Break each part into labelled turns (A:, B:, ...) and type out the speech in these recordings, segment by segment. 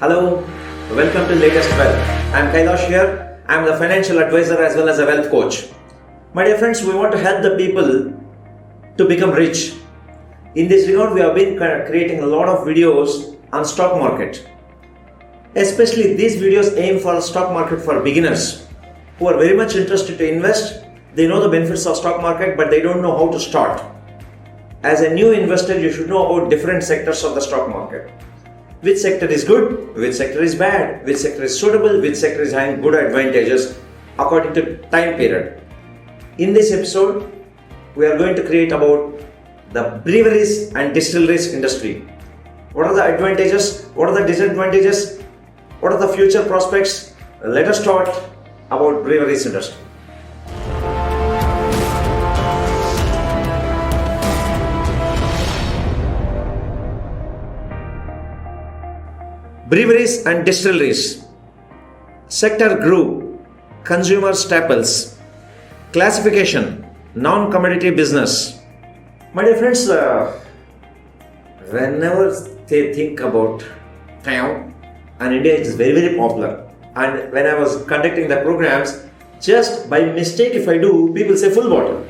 A: Hello, welcome to Latest Wealth. I am Kailash here. I am the financial advisor as well as a wealth coach. My dear friends, we want to help the people to become rich. In this regard, we have been creating a lot of videos on stock market. Especially these videos aim for stock market for beginners who are very much interested to invest. They know the benefits of stock market, but they don't know how to start. As a new investor, you should know about different sectors of the stock market. Which sector is good, which sector is bad, which sector is suitable, which sector is having good advantages according to time period. In this episode, we are going to create about the breweries and distilleries industry. What are the advantages? What are the disadvantages? What are the future prospects? Let us start about breweries industry. Breweries and distilleries. Sector group, consumer staples. Classification, non-commodity business. My dear friends, whenever they think about town, and India is very popular. And when I was conducting the programs, just by mistake if I do, people say full bottle.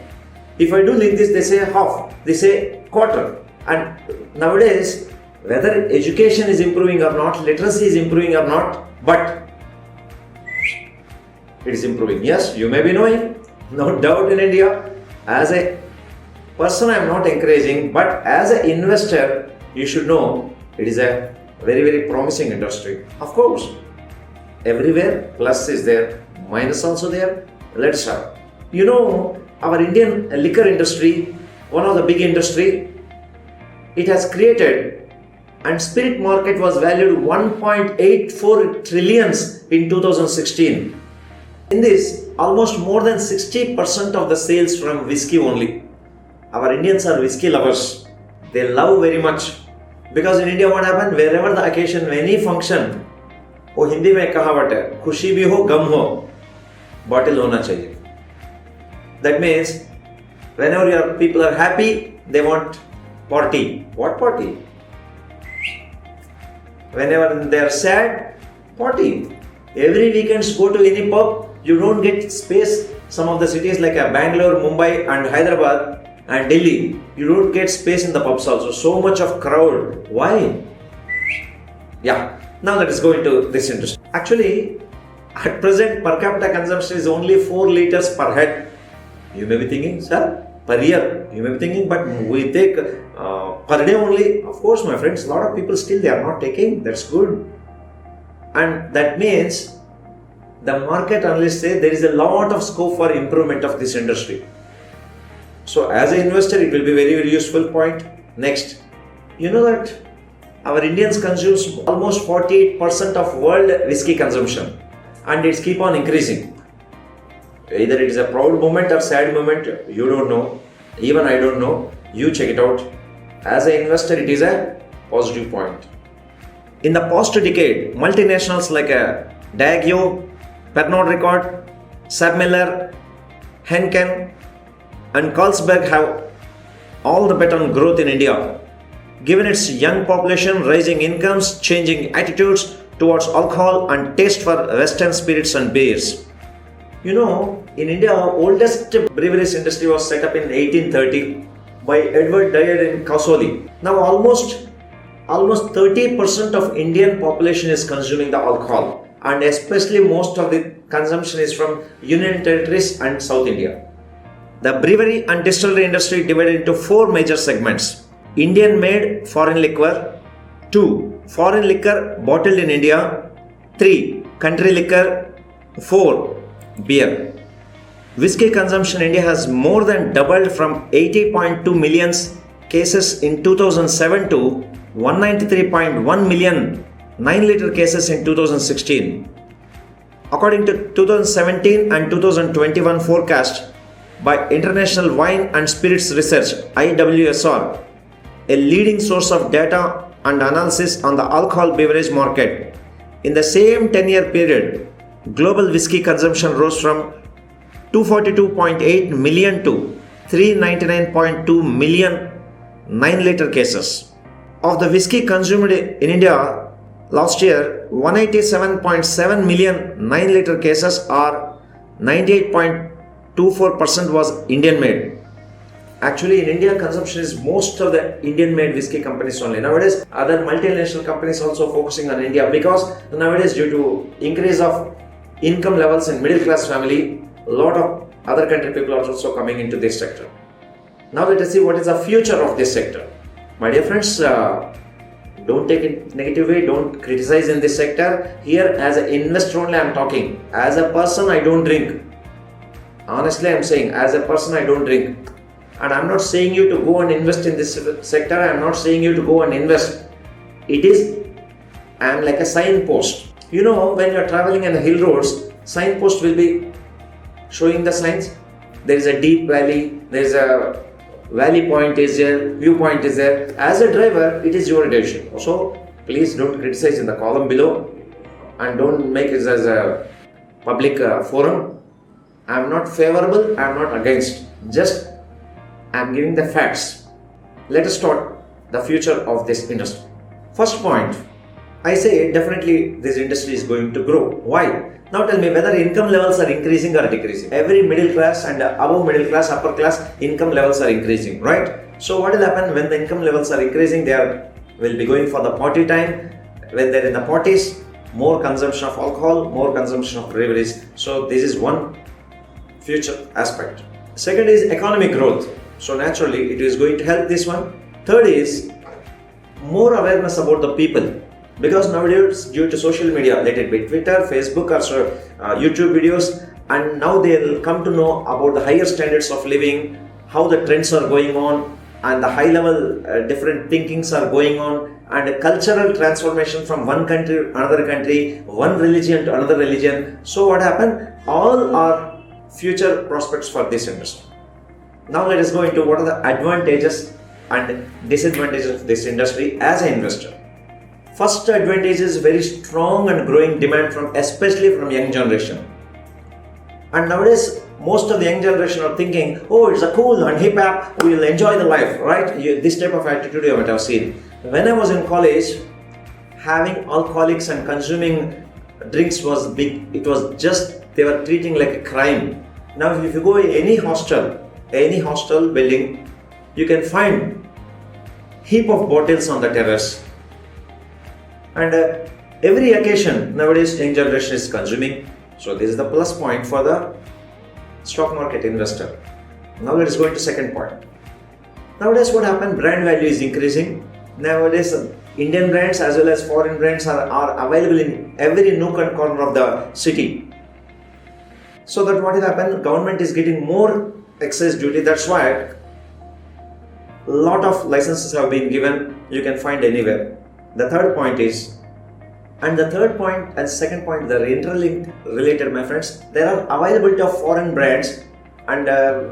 A: If I do like this, they say half, they say quarter. And nowadays, whether education is improving or not, literacy is improving or not, but it is improving. Yes, you may be knowing, no doubt in India. As a person, I am not encouraging, but as an investor, you should know it is a very promising industry. Of course, everywhere plus is there, minus also there. Let's start. You know, our Indian liquor industry, one of the big industry, it has created, and spirit market was valued 1.84 trillions in 2016. In this, almost more than 60% of the sales from whiskey only. Our Indians are whiskey lovers. They love very much. Because in India what happened? Wherever the occasion, any function, वो हिंदी में कहावत है, खुशी भी हो गम हो, bottle होना चाहिए. That means, whenever your people are happy, they want party. What party? Whenever they are sad, party. Every weekends go to any pub, you don't get space. Some of the cities like Bangalore, Mumbai and Hyderabad and Delhi, you don't get space in the pubs also. So much of crowd. Why? Yeah, now let us go into this industry. Actually, at present per capita consumption is only 4 liters per head. You may be thinking, sir, per year. You may be thinking, but we take per day only. Of course, my friends, a lot of people still they are not taking. That's good. And that means the market analysts say there is a lot of scope for improvement of this industry. So as an investor, it will be very useful point. Next, you know that our Indians consumes almost 48% of world whiskey consumption, and it's keep on increasing. Either it is a proud moment or sad moment, you don't know. Even I don't know. You check it out. As an investor, it is a positive point. In the past decade, multinationals like Diageo, Pernod Ricard, Miller, Henken, and Carlsberg have all the bet on growth in India. Given its young population, rising incomes, changing attitudes towards alcohol, and taste for Western spirits and beers. You know, in India, oldest breweries industry was set up in 1830 by Edward Dyer in Kasoli. Now almost 30% of Indian population is consuming the alcohol, and especially most of the consumption is from Union Territories and South India. The brewery and distillery industry divided into 4 major segments. Indian made foreign liquor, 2. Foreign liquor bottled in India, 3. Country liquor, 4. Beer. Whiskey consumption in India has more than doubled from 80.2 million cases in 2007 to 193.1 million 9-liter cases in 2016. According to 2017 and 2021 forecast by International Wine and Spirits Research (IWSR), a leading source of data and analysis on the alcohol beverage market, in the same 10-year period, global whiskey consumption rose from 242.8 million to 399.2 million 9-liter cases. Of the whiskey consumed in India, Last year, 187.7 million 9-liter cases or 98.24% was Indian made. Actually, in India, consumption is most of the Indian made whiskey companies only. Nowadays, other multinational companies also focusing on India because nowadays, due to increase of income levels in middle class family, a lot of other country people are also coming into this sector. Now let us see what is the future of this sector. My dear friends, don't take it negative way, don't criticize in this sector. Here as an investor only I am talking. As a person I don't drink. Honestly I am saying, as a person I don't drink. And I am not saying you to go and invest in this sector. I am not saying you to go and invest. I am like a signpost. You know, when you are traveling in the hill roads, signpost will be showing the signs. There is a deep valley, there is a valley point is there, viewpoint is there. As a driver, it is your decision. So, please don't criticize in the column below and don't make it as a public forum. I am not favorable, I am not against. Just I am giving the facts. Let us start the future of this industry. First point, I say definitely this industry is going to grow. Why? Now tell me whether income levels are increasing or decreasing. Every middle class and above middle class, upper class income levels are increasing, right? So what will happen when the income levels are increasing? They will be going for the party time. When they're in the parties, more consumption of alcohol, more consumption of breweries. So this is one future aspect. Second is economic growth. So naturally it is going to help this one. Third is more awareness about the people. Because nowadays, due to social media, let it be Twitter, Facebook or YouTube videos, and now they'll come to know about the higher standards of living, how the trends are going on, and the high level different thinkings are going on, and a cultural transformation from one country to another country, one religion to another religion. So what happened? All are future prospects for this industry. Now let us go into what are the advantages and disadvantages of this industry as an investor. First advantage is very strong and growing demand especially from young generation. And nowadays, most of the young generation are thinking, oh, it's a cool and hip hop, we will enjoy the life, right? This type of attitude you might have seen. When I was in college, having alcoholics and consuming drinks was big. It was just, they were treating like a crime. Now, if you go in any hostel building, you can find heap of bottles on the terrace. And every occasion nowadays young generation is consuming. So this is the plus point for the stock market investor. Now let us go into second point. Nowadays what happened? Brand value is increasing. Nowadays Indian brands as well as foreign brands are available in every nook and corner of the city. So that what will happen? Government is getting more excise duty. That's why a lot of licenses have been given. You can find anywhere. The third point is, and the third point and second point, they're interlinked, related, my friends. There are availability of foreign brands and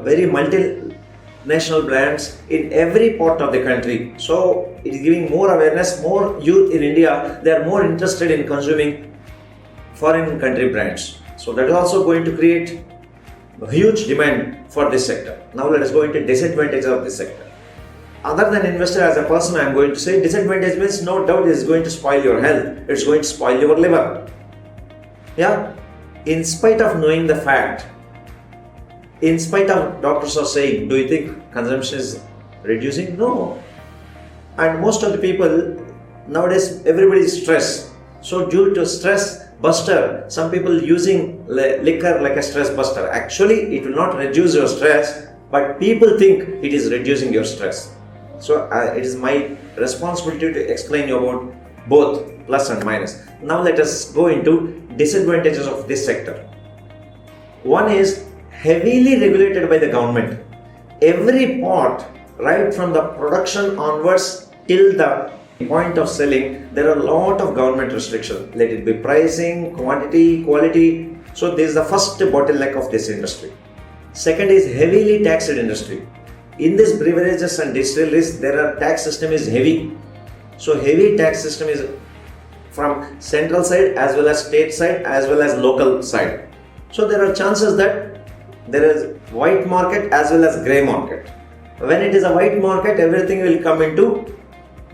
A: very multinational brands in every part of the country. So it is giving more awareness, more youth in India, they are more interested in consuming foreign country brands. So that is also going to create a huge demand for this sector. Now let us go into disadvantages of this sector. Other than investor, as a person, I am going to say disadvantage means no doubt it is going to spoil your health. It's going to spoil your liver. Yeah. In spite of knowing the fact, in spite of doctors are saying, do you think consumption is reducing? No. And most of the people nowadays, everybody is stressed. So due to stress buster, some people using liquor like a stress buster. Actually, it will not reduce your stress, but people think it is reducing your stress. So it is my responsibility to explain you about both plus and minus. Now let us go into disadvantages of this sector. One is heavily regulated by the government. Every part, right from the production onwards till the point of selling, there are a lot of government restrictions. Let it be pricing, quantity, quality. So this is the first bottleneck of this industry. Second is heavily taxed industry. In this beverages and distilleries, tax system is heavy. So heavy tax system is from central side as well as state side as well as local side. So there are chances that there is white market as well as grey market. When it is a white market, everything will come into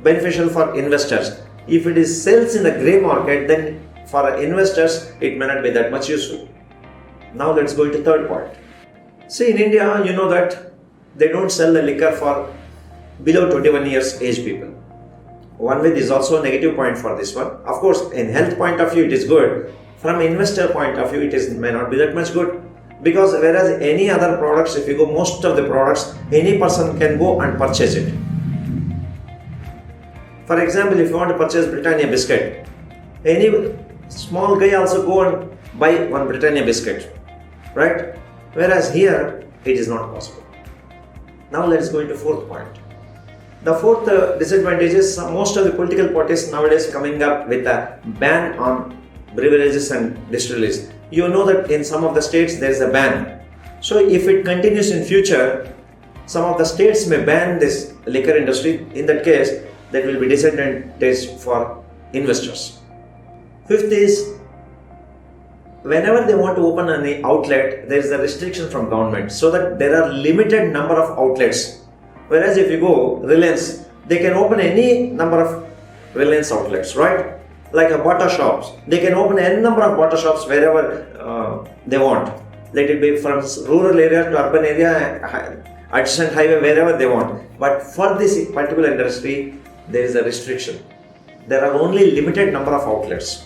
A: beneficial for investors. If it is sells in the grey market, then for investors it may not be that much useful. Now let's go into third point. See, in India, you know that they don't sell the liquor for below 21 years age people. One way, this is also a negative point for this one. Of course, in health point of view, it is good. From investor point of view, may not be that much good. Because whereas any other products, if you go most of the products, any person can go and purchase it. For example, if you want to purchase Britannia biscuit, any small guy also go and buy one Britannia biscuit, right? Whereas here, it is not possible. Now let's go into fourth point. The fourth disadvantage is most of the political parties nowadays coming up with a ban on breweries and distilleries. You know that in some of the states there is a ban. So if it continues in future, some of the states may ban this liquor industry. In that case, that will be disadvantage for investors. Fifth is, whenever they want to open an outlet, there is a restriction from government, so that there are limited number of outlets. Whereas if you go Reliance, they can open any number of Reliance outlets, right? Like a butter shops, they can open any number of butter shops wherever they want. Let it be from rural area to urban area, adjacent highway, wherever they want. But for this particular industry, there is a restriction. There are only limited number of outlets.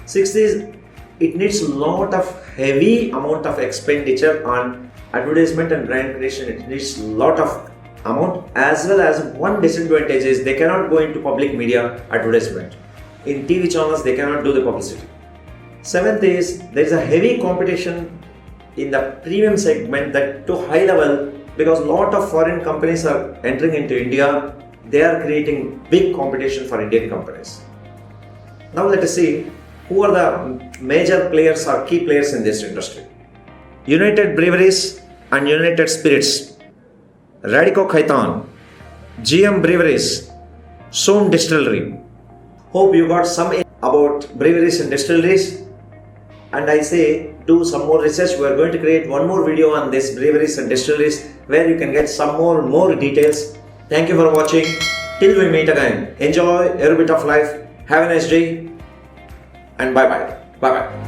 A: Sixth is, it needs a lot of heavy amount of expenditure on advertisement and brand creation. It needs a lot of amount, as well as one disadvantage is they cannot go into public media advertisement. In TV channels, they cannot do the publicity. Seventh is, there is a heavy competition in the premium segment, that to high level, because a lot of foreign companies are entering into India. They are creating big competition for Indian companies. Now let us see who are the major players or key players in this industry. United Breweries and United Spirits, Radico Khaitan, GM Breweries, Soam Distillery. Hope you got some about breweries and distilleries. And I say, do some more research. We are going to create one more video on this breweries and distilleries, where you can get some more details. Thank you for watching. Till we meet again, enjoy every bit of life. Have a nice day, and bye bye. Bye bye.